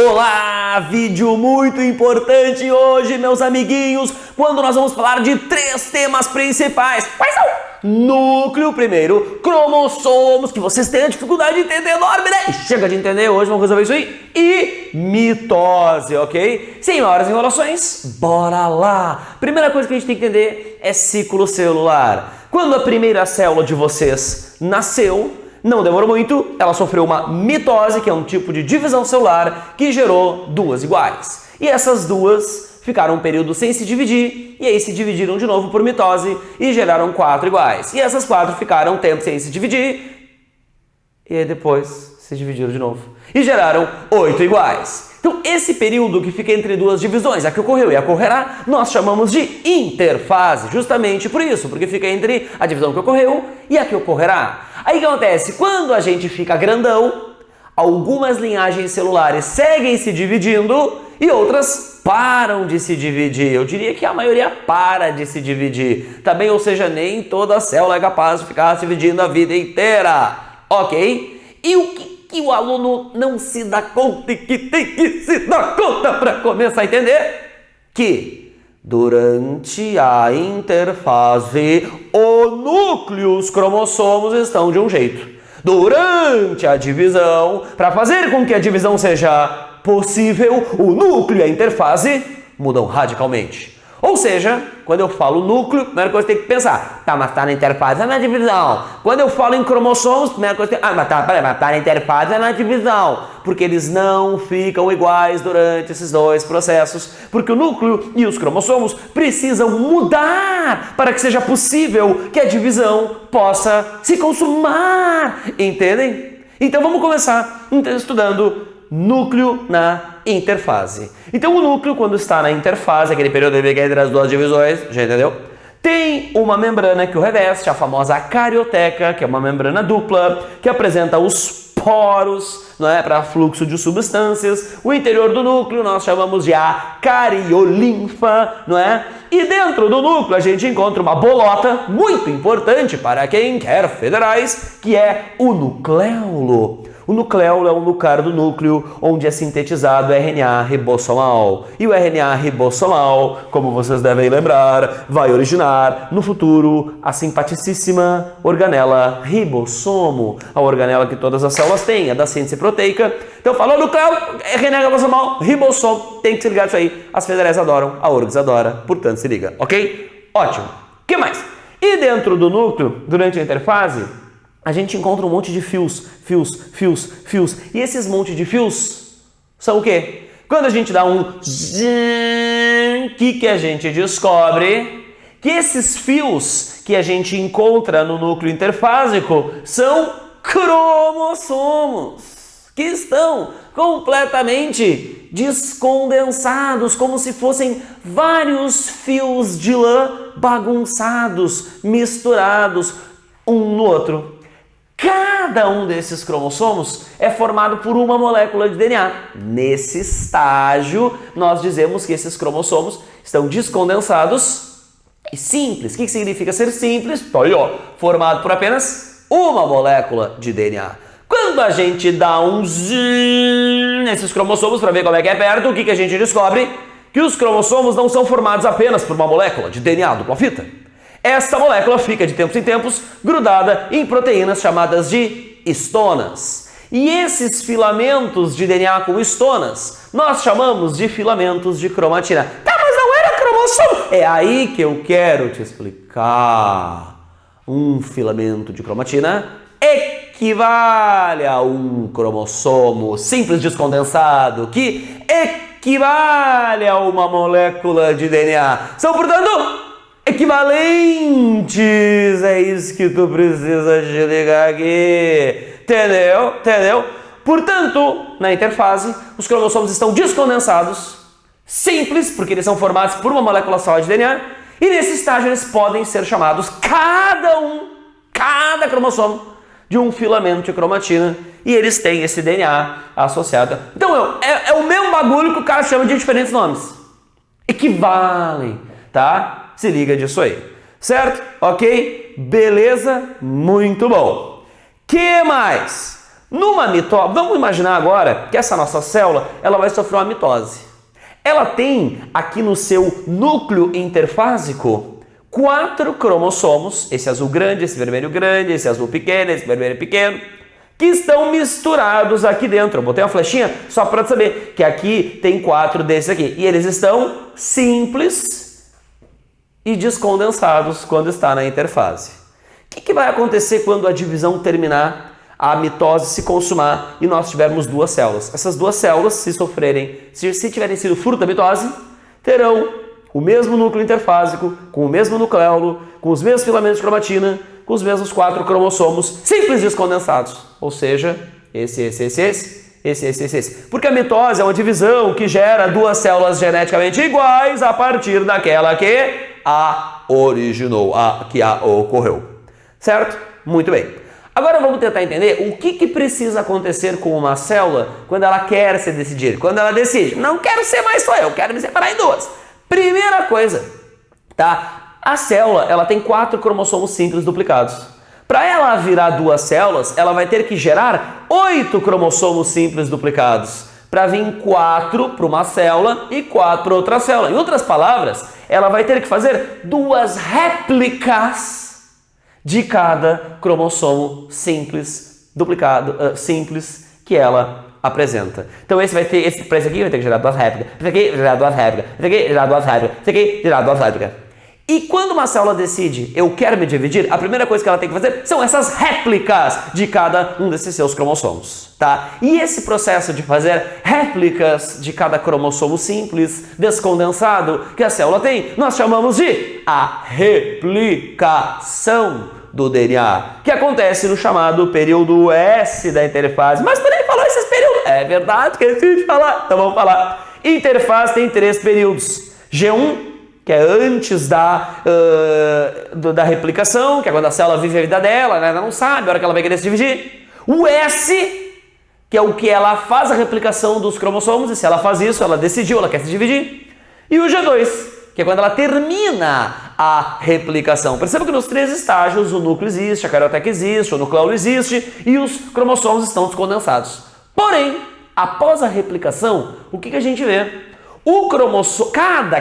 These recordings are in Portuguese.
Olá! Vídeo muito importante hoje, meus amiguinhos, quando nós vamos falar de 3 temas principais. Quais são? Núcleo primeiro, cromossomos, que vocês têm a dificuldade de entender enorme, né? Chega de entender, hoje vamos resolver isso aí. E mitose, ok? Sem maiores enrolações, bora lá! Primeira coisa que a gente tem que entender é ciclo celular. Quando a primeira célula de vocês nasceu, não demorou muito, ela sofreu uma mitose, que é um tipo de divisão celular que gerou 2 iguais. E essas 2 ficaram um período sem se dividir, e aí se dividiram de novo por mitose e geraram 4 iguais. E essas 4 ficaram um tempo sem se dividir, e aí depois se dividiram de novo. E geraram 8 iguais. Então esse período que fica entre 2 divisões, a que ocorreu e a que ocorrerá, nós chamamos de interfase, justamente por isso, porque fica entre a divisão que ocorreu e a que ocorrerá. Aí o que acontece? Quando a gente fica grandão, algumas linhagens celulares seguem se dividindo e outras param de se dividir. Eu diria que a maioria para de se dividir, tá bem? Ou seja, nem toda célula é capaz de ficar se dividindo a vida inteira, ok? E o que o aluno não se dá conta e que tem que se dar conta para começar a entender? Que durante a interfase, o núcleo, os cromossomos estão de um jeito. Durante a divisão, para fazer com que a divisão seja possível, o núcleo e a interfase mudam radicalmente. Ou seja, quando eu falo núcleo, a primeira coisa que tem que pensar, tá, mas tá na interfase, é na divisão. Quando eu falo em cromossomos, a primeira coisa que tem que mas tá na interfase, é na divisão. Porque eles não ficam iguais durante esses 2 processos. Porque o núcleo e os cromossomos precisam mudar para que seja possível que a divisão possa se consumar. Entendem? Então vamos começar estudando núcleo na interfase. Então o núcleo, quando está na interfase, aquele período entre as 2 divisões, já entendeu? Tem uma membrana que o reveste, a famosa carioteca, que é uma membrana dupla, que apresenta os poros, não é, para fluxo de substâncias. O interior do núcleo nós chamamos de a cariolinfa, não é? E dentro do núcleo a gente encontra uma bolota muito importante para quem quer federais, que é o nucleolo. O nucleolo é o nuclear do núcleo, onde é sintetizado o RNA ribossomal. E o RNA ribossomal, como vocês devem lembrar, vai originar no futuro a simpaticíssima organela ribossomo, a organela que todas as células têm, a da síntese proteica. Então falou nucleolo, RNA ribossomal, ribossomo, tem que se ligar isso aí. As federais adoram, a URGS adora, portanto se liga, ok? Ótimo. O que mais? E dentro do núcleo, durante a interfase, a gente encontra um monte de fios. E esses montes de fios são o quê? Quando a gente dá um zzz, que a gente descobre? Que esses fios que a gente encontra no núcleo interfásico são cromossomos, que estão completamente descondensados, como se fossem vários fios de lã bagunçados, misturados um no outro. Cada um desses cromossomos é formado por uma molécula de DNA. Nesse estágio, nós dizemos que esses cromossomos estão descondensados e simples. O que significa ser simples? Tá aí, ó, formado por apenas uma molécula de DNA. Quando a gente dá um zoom nesses cromossomos para ver como é que é perto, o que a gente descobre? Que os cromossomos não são formados apenas por uma molécula de DNA dupla fita. Essa molécula fica de tempos em tempos grudada em proteínas chamadas de histonas. E esses filamentos de DNA com histonas nós chamamos de filamentos de cromatina. Tá, mas não era cromossomo! É aí que eu quero te explicar. Um filamento de cromatina equivale a um cromossomo simples descondensado, que equivale a uma molécula de DNA. São, portanto, equivalentes, é isso que tu precisa te ligar aqui, entendeu? Portanto, na interfase, os cromossomos estão descondensados, simples, porque eles são formados por uma molécula só de DNA, e nesse estágio eles podem ser chamados cada cromossomo de um filamento de cromatina, e eles têm esse DNA associado. Então é o mesmo bagulho que o cara chama de diferentes nomes, equivalem, tá? Se liga disso aí, certo? Ok? Beleza? Muito bom. Que mais? Numa mitose, vamos imaginar agora que essa nossa célula ela vai sofrer uma mitose. Ela tem aqui no seu núcleo interfásico 4 cromossomos, esse azul grande, esse vermelho grande, esse azul pequeno, esse vermelho pequeno, que estão misturados aqui dentro. Eu botei uma flechinha só para saber que aqui tem 4 desses aqui. E eles estão simples e descondensados quando está na interfase. O que vai acontecer quando a divisão terminar, a mitose se consumar e nós tivermos 2 células? Essas 2 células, se tiverem sido fruto da mitose, terão o mesmo núcleo interfásico, com o mesmo nucleolo, com os mesmos filamentos de cromatina, com os mesmos 4 cromossomos simples descondensados. Ou seja, esse. Porque a mitose é uma divisão que gera 2 células geneticamente iguais a partir daquela que a originou, que a ocorreu. Certo? Muito bem. Agora vamos tentar entender o que precisa acontecer com uma célula quando ela quer se decidir. Quando ela decide, não quero ser mais só eu, quero me separar em 2. Primeira coisa, tá? A célula, ela tem 4 cromossomos simples duplicados. Para ela virar 2 células, ela vai ter que gerar 8 cromossomos simples duplicados. Para vir 4 para uma célula e 4 para outra célula. Em outras palavras, ela vai ter que fazer 2 réplicas de cada cromossomo simples duplicado, simples que ela apresenta. Então esse aqui vai ter que gerar 2 réplicas, esse aqui gerar 2 réplicas, esse aqui gerar 2 réplicas, esse aqui gerar 2 réplicas. E quando uma célula decide, eu quero me dividir, a primeira coisa que ela tem que fazer são essas réplicas de cada um desses seus cromossomos, tá? E esse processo de fazer réplicas de cada cromossomo simples, descondensado, que a célula tem, nós chamamos de a replicação do DNA, que acontece no chamado período S da interfase. Mas tu nem falou esses períodos. É verdade, esqueci de falar. Então vamos falar. Interfase tem 3 períodos. G1, que é antes da replicação, que é quando a célula vive a vida dela, né? Ela não sabe a hora que ela vai querer se dividir. O S, que é o que ela faz a replicação dos cromossomos, e se ela faz isso, ela decidiu, ela quer se dividir. E o G2, que é quando ela termina a replicação. Perceba que nos 3 estágios o núcleo existe, a carioteca existe, o nucleolo existe e os cromossomos estão descondensados. Porém, após a replicação, o que a gente vê? O cromossomo, cada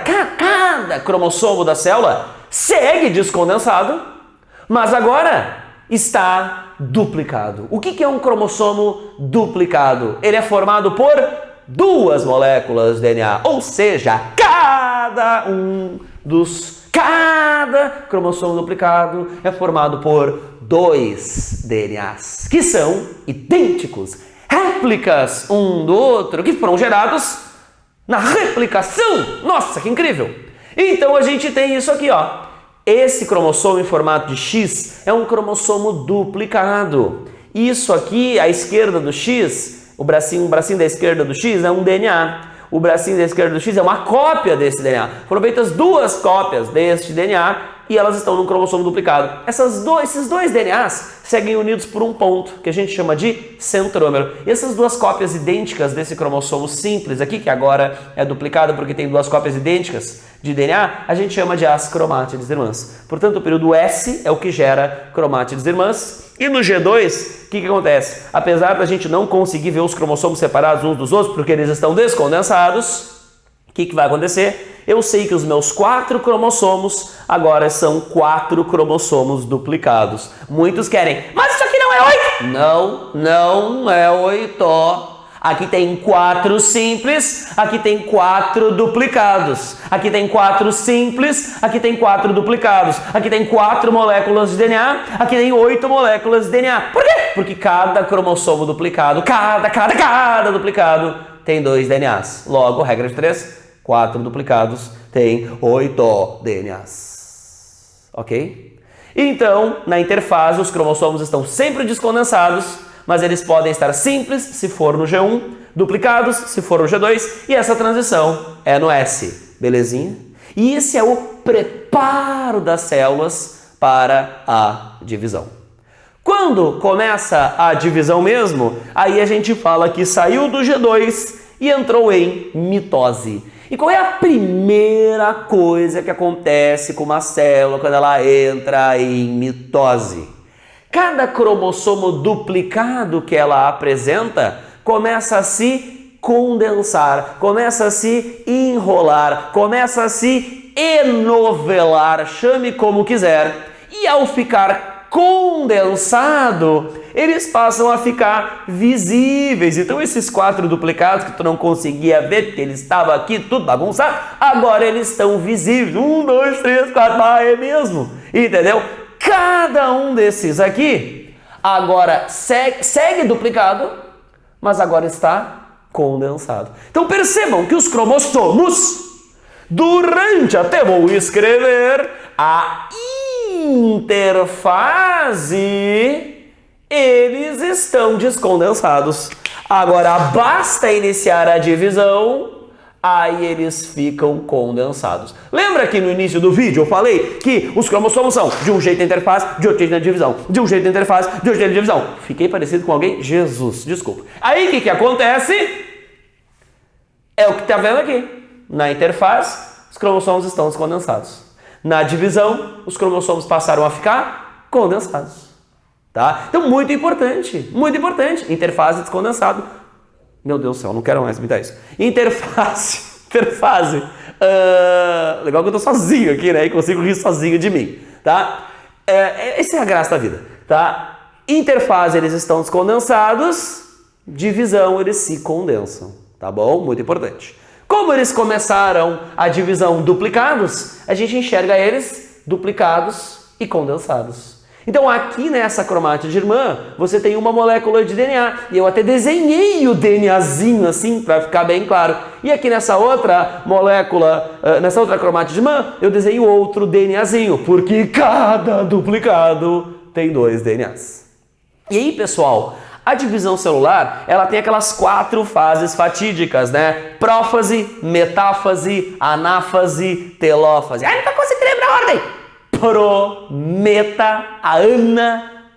cromossomo da célula segue descondensado, mas agora está duplicado. O que é um cromossomo duplicado? Ele é formado por 2 moléculas de DNA, ou seja, cada cromossomo duplicado é formado por 2 DNAs, que são idênticos, réplicas um do outro, que foram gerados na replicação. Nossa, que incrível! Então a gente tem isso aqui, ó. Esse cromossomo em formato de X é um cromossomo duplicado. Isso aqui, à esquerda do X, o bracinho da esquerda do X é um DNA. O bracinho da esquerda do X é uma cópia desse DNA. Foram feitas 2 cópias deste DNA e elas estão num cromossomo duplicado. Esses dois DNAs seguem unidos por um ponto, que a gente chama de centrômero. E essas 2 cópias idênticas desse cromossomo simples aqui, que agora é duplicado porque tem 2 cópias idênticas de DNA, a gente chama de as cromátides irmãs. Portanto, o período S é o que gera cromátides irmãs. E no G2, o que acontece? Apesar da gente não conseguir ver os cromossomos separados uns dos outros, porque eles estão descondensados, o que vai acontecer? Eu sei que os meus 4 cromossomos agora são 4 cromossomos duplicados. Muitos querem, mas isso aqui não é 8? Não é 8. Aqui tem 4 simples, aqui tem 4 duplicados. Aqui tem 4 simples, aqui tem 4 duplicados. Aqui tem 4 moléculas de DNA, aqui tem 8 moléculas de DNA. Por quê? Porque cada cromossomo duplicado, cada duplicado tem 2 DNAs. Logo, regra de 3, 4 duplicados tem 8 DNAs. Ok? Então, na interfase, os cromossomos estão sempre descondensados, mas eles podem estar simples se for no G1, duplicados se for no G2, e essa transição é no S. Belezinha? E esse é o preparo das células para a divisão. Quando começa a divisão mesmo, aí a gente fala que saiu do G2 e entrou em mitose. E qual é a primeira coisa que acontece com uma célula quando ela entra em mitose? cada cromossomo duplicado que ela apresenta começa a se condensar, começa a se enrolar, começa a se enovelar, chame como quiser. E ao ficar condensado, eles passam a ficar visíveis. Então esses 4 duplicados que tu não conseguia ver, porque eles estavam aqui tudo bagunçado, agora eles estão visíveis. 1, 2, 3, 4, é mesmo. Entendeu? Cada um desses aqui agora segue duplicado, mas agora está condensado. Então percebam que os cromossomos, durante, até vou escrever, a interfase, eles estão descondensados. Agora basta iniciar a divisão, aí eles ficam condensados. Lembra que no início do vídeo eu falei que os cromossomos são de um jeito na interfase, de outro jeito na divisão, de um jeito na interfase, de outro jeito na divisão. Fiquei parecido com alguém? Jesus, desculpa. Aí o que acontece? É o que está vendo aqui. Na interfase, os cromossomos estão descondensados. Na divisão, os cromossomos passaram a ficar condensados. Tá? Então, muito importante. Interfase descondensado. Meu Deus do céu, não quero mais me dar isso. Interfase. Legal que eu tô sozinho aqui, né? E consigo rir sozinho de mim. Tá? Essa é a graça da vida. Tá? Interfase, eles estão descondensados. Divisão, eles se condensam. Tá bom? Muito importante. Como eles começaram a divisão duplicados, a gente enxerga eles duplicados e condensados. Então aqui nessa cromátide irmã, você tem uma molécula de DNA. E eu até desenhei o DNAzinho assim, para ficar bem claro. E aqui nessa outra molécula, nessa outra cromátide irmã, eu desenhei outro DNAzinho, porque cada duplicado tem 2 DNAs. E aí, pessoal, a divisão celular, ela tem aquelas 4 fases fatídicas, né? Prófase, metáfase, anáfase, telófase. Ai, não consigo lembrar a ordem!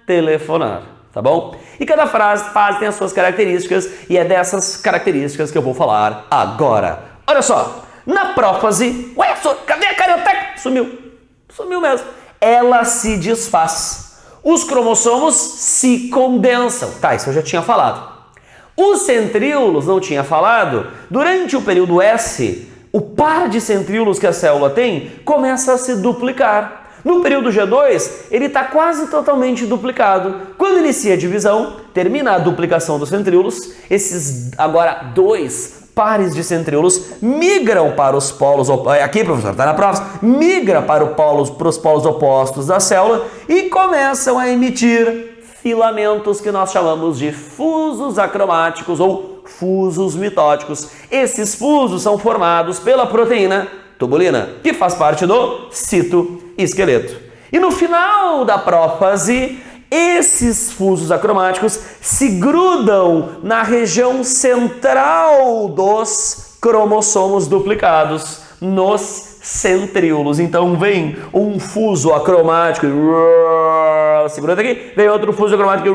Telefonar, tá bom? E cada fase tem as suas características e é dessas características que eu vou falar agora. Olha só, na prófase... Ué, cadê a carioteca? Sumiu mesmo. Ela se desfaz. Os cromossomos se condensam. Tá, isso eu já tinha falado. Os centríolos, não tinha falado. Durante o período S, o par de centríolos que a célula tem começa a se duplicar. No período G2, ele está quase totalmente duplicado. Quando inicia a divisão, termina a duplicação dos centríolos, esses agora 2 pares de centríolos migram para os polos, aqui professor, está na prova, migra para os polos opostos da célula e começam a emitir filamentos que nós chamamos de fusos acromáticos ou fusos mitóticos. Esses fusos são formados pela proteína tubulina, que faz parte do citoesqueleto. E no final da prófase, esses fusos acromáticos se grudam na região central dos cromossomos duplicados, nos centríolos. Então vem um fuso acromático, se gruda aqui, vem outro fuso acromático,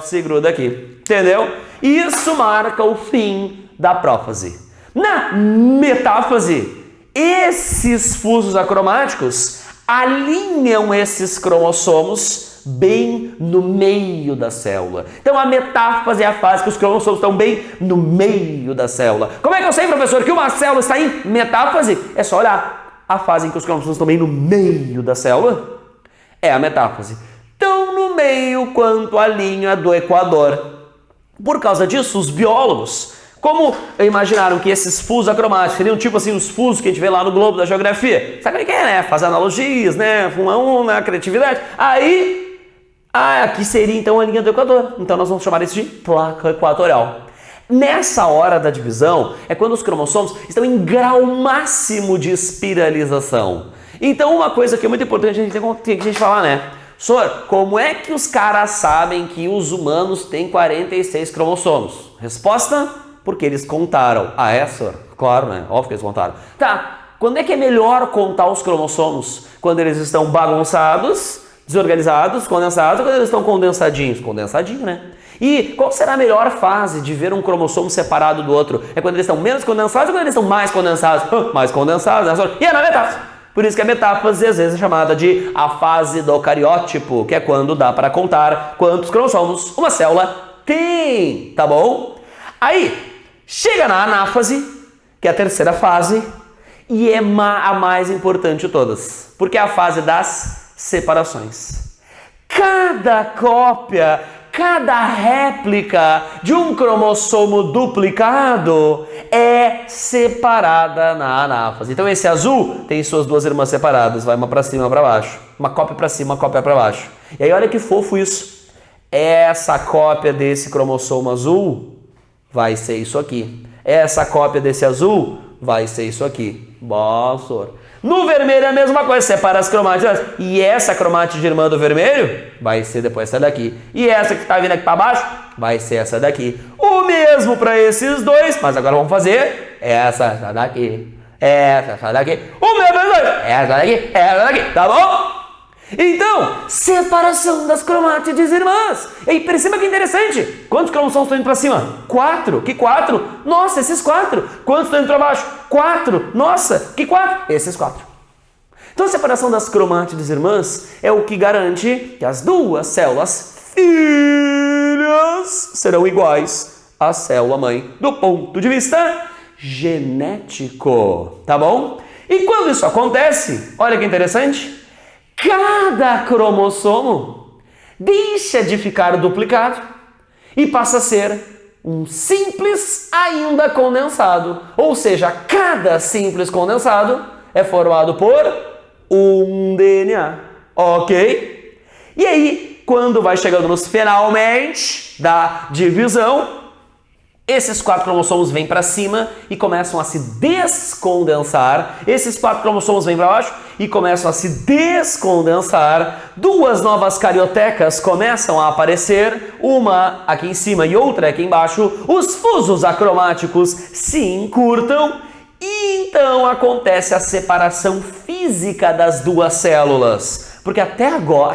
se gruda aqui. Entendeu? Isso marca o fim da prófase. Na metáfase, esses fusos acromáticos alinham esses cromossomos bem no meio da célula. Então a metáfase é a fase que os cromossomos estão bem no meio da célula. Como é que eu sei, professor, que uma célula está em metáfase? É só olhar a fase em que os cromossomos estão bem no meio da célula. É a metáfase. Tão no meio quanto a linha do equador. Por causa disso, os biólogos, como imaginaram que esses fusos acromáticos seriam tipo assim os fusos que a gente vê lá no globo da geografia? Sabe o que é, né? Fazer analogias, né? Uma criatividade. Aí, aqui seria então a linha do equador. Então nós vamos chamar isso de placa equatorial. Nessa hora da divisão é quando os cromossomos estão em grau máximo de espiralização. Então uma coisa que é muito importante a gente falar, né? Sor, como é que os caras sabem que os humanos têm 46 cromossomos? Resposta? Porque eles contaram. Ah, é, Sor? Claro, né? Óbvio que eles contaram. Tá, quando é que é melhor contar os cromossomos? Quando eles estão bagunçados, desorganizados, condensados, ou quando eles estão condensadinhos? Condensadinho, né? E qual será a melhor fase de ver um cromossomo separado do outro? É quando eles estão menos condensados ou quando eles estão mais condensados? Mais condensados, né, Sor? E é na metáfase. Por isso que a metáfase às vezes é chamada de a fase do cariótipo, que é quando dá para contar quantos cromossomos uma célula tem, tá bom? Aí, chega na anáfase, que é a terceira fase, e é a mais importante de todas, porque é a fase das separações. Cada cópia, cada réplica de um cromossomo duplicado é separada na anáfase. Então esse azul tem suas duas irmãs separadas, vai uma para cima e uma para baixo. Uma cópia para cima, uma cópia para baixo. E aí olha que fofo isso. Essa cópia desse cromossomo azul vai ser isso aqui. Essa cópia desse azul vai ser isso aqui. Boa. No vermelho é a mesma coisa, separa as cromátides. E essa cromátide irmã do vermelho vai ser depois essa daqui. E essa que está vindo aqui para baixo vai ser essa daqui. O mesmo para esses dois, mas agora vamos fazer essa daqui. Essa daqui. O mesmo para os dois. Essa daqui. Tá bom? Então, separação das cromátides irmãs. E aí, perceba que interessante. Quantos cromossomos estão indo para cima? 4. Que 4? Nossa, esses 4. Quantos estão indo para baixo? 4. Nossa, que 4? Esses 4. Então, a separação das cromátides irmãs é o que garante que as duas células filhas serão iguais à célula mãe do ponto de vista genético. Tá bom? E quando isso acontece, olha que interessante. Cada cromossomo deixa de ficar duplicado e passa a ser um simples ainda condensado. Ou seja, cada simples condensado é formado por um DNA. Ok? E aí, quando vai chegando nos finalmente da divisão, esses 4 cromossomos vêm para cima e começam a se descondensar. Esses 4 cromossomos vêm para baixo e começam a se descondensar. Duas novas cariotecas começam a aparecer, uma aqui em cima e outra aqui embaixo. Os fusos acromáticos se encurtam e então acontece a separação física das duas células. Porque até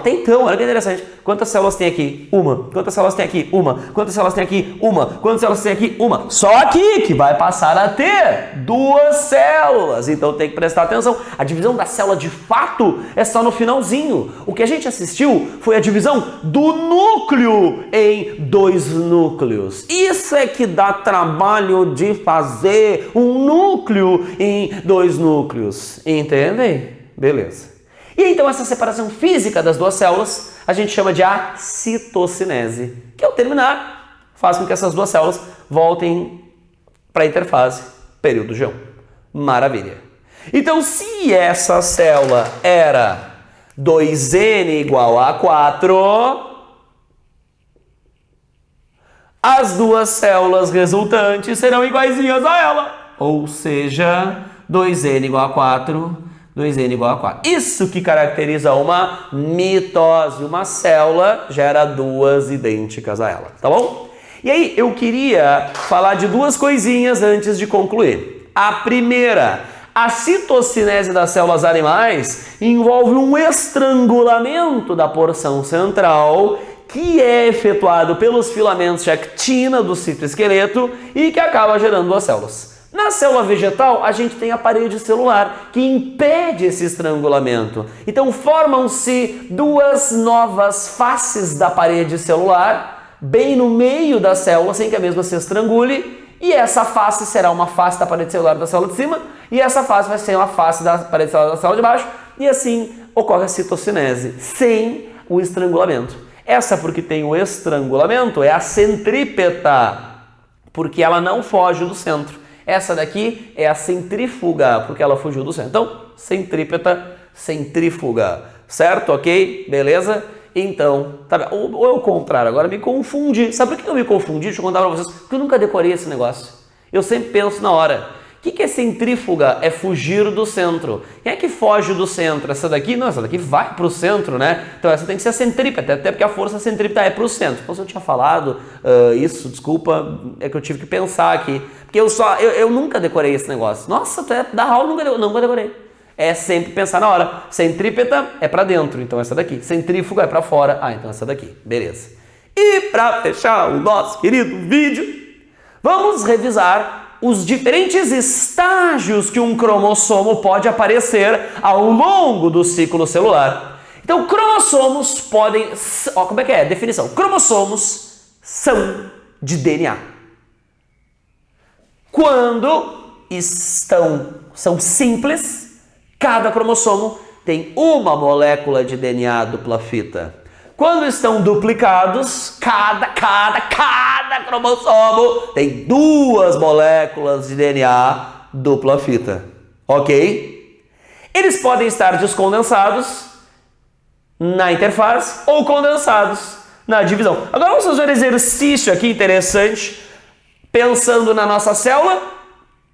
então, olha que interessante. Quantas células tem aqui? Uma. Quantas células tem aqui? Uma. Quantas células tem aqui? Uma. Quantas células tem aqui? Uma. Só aqui que vai passar a ter 2 células. Então tem que prestar atenção. A divisão da célula de fato é só no finalzinho. O que a gente assistiu foi a divisão do núcleo em 2 núcleos. Isso é que dá trabalho de fazer um núcleo em 2 núcleos. Entendem? Beleza. E então essa separação física das duas células a gente chama de a citocinese, que ao terminar faz com que essas duas células voltem para a interfase período G1. Maravilha! Então se essa célula era 2N igual a 4, as duas células resultantes serão iguaizinhas a ela. Ou seja, 2N igual a 4... 2N igual a 4. Isso que caracteriza uma mitose. Uma célula gera 2 idênticas a ela, tá bom? E aí eu queria falar de 2 coisinhas antes de concluir. A primeira, a citocinese das células animais envolve um estrangulamento da porção central que é efetuado pelos filamentos de actina do citoesqueleto e que acaba gerando 2 células. Na célula vegetal, a gente tem a parede celular, que impede esse estrangulamento. Então, formam-se 2 novas faces da parede celular, bem no meio da célula, sem que a mesma se estrangule, e essa face será uma face da parede celular da célula de cima, e essa face vai ser uma face da parede celular da célula de baixo, e assim ocorre a citocinese, sem o estrangulamento. Essa, porque tem o estrangulamento, é a centrípeta, porque ela não foge do centro. Essa daqui é a centrífuga, porque ela fugiu do centro. Então, centrípeta, centrífuga. Certo? Ok? Beleza? Então, tá bem. Ou é o contrário, agora me confundi. Sabe por que eu me confundi? Deixa eu contar pra vocês. Porque eu nunca decorei esse negócio. Eu sempre penso na hora. O que é centrífuga? É fugir do centro. Quem é que foge do centro? Essa daqui? Não, essa daqui vai para o centro, né? Então essa tem que ser a centrípeta, até porque a força centrípeta é para o centro. Então se eu tinha falado isso, desculpa, é que eu tive que pensar aqui. Porque eu nunca decorei esse negócio. Nossa, até da aula nunca decorei. É sempre pensar na hora. Centrípeta é para dentro, então essa daqui. Centrífuga é para fora, então essa daqui. Beleza. E para fechar o nosso querido vídeo, vamos revisar os diferentes estágios que um cromossomo pode aparecer ao longo do ciclo celular. Então, cromossomos podem... Ó, como é que é? Definição. Cromossomos são de DNA. Quando são simples, cada cromossomo tem uma molécula de DNA dupla fita. Quando estão duplicados, cada cromossomo tem duas moléculas de DNA dupla fita. Ok? Eles podem estar descondensados na interfase ou condensados na divisão. Agora vamos fazer um exercício aqui interessante, pensando na nossa célula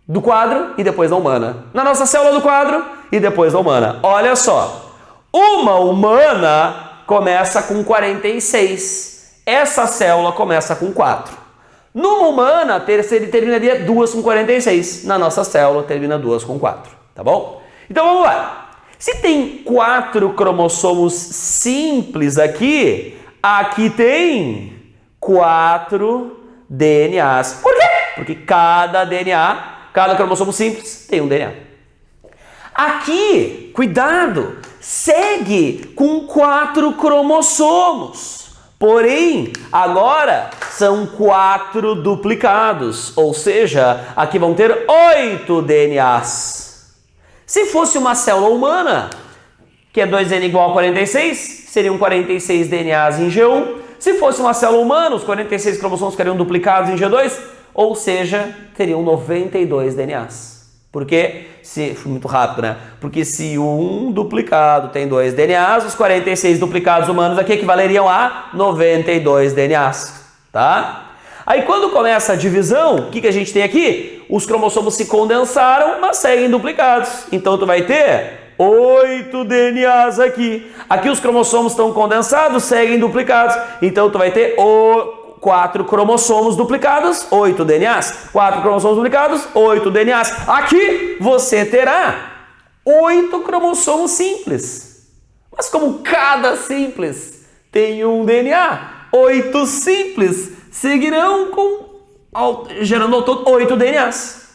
do quadro e depois na humana. Na nossa célula do quadro e depois na humana. Olha só, uma humana começa com 46. Essa célula começa com 4. Numa humana, terminaria 2 com 46. Na nossa célula, termina 2 com 4. Tá bom? Então vamos lá. Se tem 4 cromossomos simples aqui, aqui tem 4 DNAs. Por quê? Porque cada cromossomo simples tem um DNA. Aqui, cuidado, segue com 4 cromossomos. Porém, agora são 4 duplicados, ou seja, aqui vão ter 8 DNAs. Se fosse uma célula humana, que é 2N igual a 46, seriam 46 DNAs em G1. Se fosse uma célula humana, os 46 cromossomos ficariam duplicados em G2, ou seja, teriam 92 DNAs. Porque, foi muito rápido, né? Porque se um duplicado tem 2 DNAs, os 46 duplicados humanos aqui equivaleriam a 92 DNAs, tá? Aí quando começa a divisão, o que a gente tem aqui? Os cromossomos se condensaram, mas seguem duplicados. Então tu vai ter 8 DNAs aqui. Aqui os cromossomos estão condensados, seguem duplicados. Então tu vai ter 4 cromossomos duplicados, 8 DNAs. 4 cromossomos duplicados, 8 DNAs. Aqui você terá 8 cromossomos simples. Mas como cada simples tem um DNA, 8 simples seguirão gerando ao todo 8 DNAs.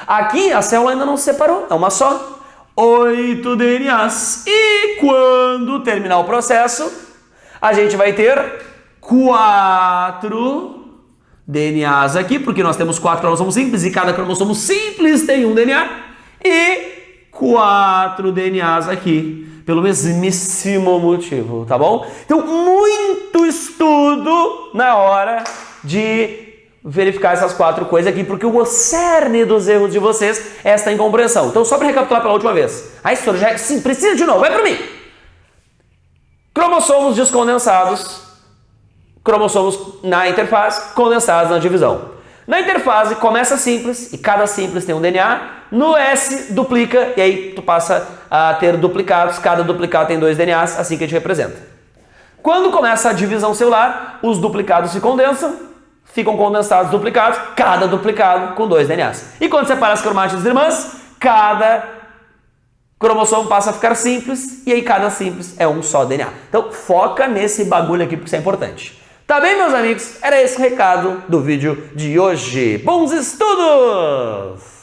Aqui a célula ainda não se separou, é uma só. 8 DNAs. E quando terminar o processo, a gente vai ter 4 DNAs aqui, porque nós temos 4 cromossomos simples e cada cromossomo simples tem um DNA. E 4 DNAs aqui, pelo mesmíssimo motivo, tá bom? Então, muito estudo na hora de verificar essas 4 coisas aqui, porque o cerne dos erros de vocês é esta incompreensão. Então, só para recapitular pela última vez. A história já sim, precisa de novo, vai para mim. Cromossomos descondensados, cromossomos na interfase, condensados na divisão. Na interfase começa simples e cada simples tem um DNA. No S duplica e aí tu passa a ter duplicados, cada duplicado tem 2 DNAs, assim que a gente representa. Quando começa a divisão celular, os duplicados se condensam, ficam condensados duplicados, cada duplicado com 2 DNAs. E quando separa as cromátides irmãs, cada cromossomo passa a ficar simples e aí cada simples é um só DNA. Então foca nesse bagulho aqui porque isso é importante. Tá bem, meus amigos? Era esse o recado do vídeo de hoje. Bons estudos!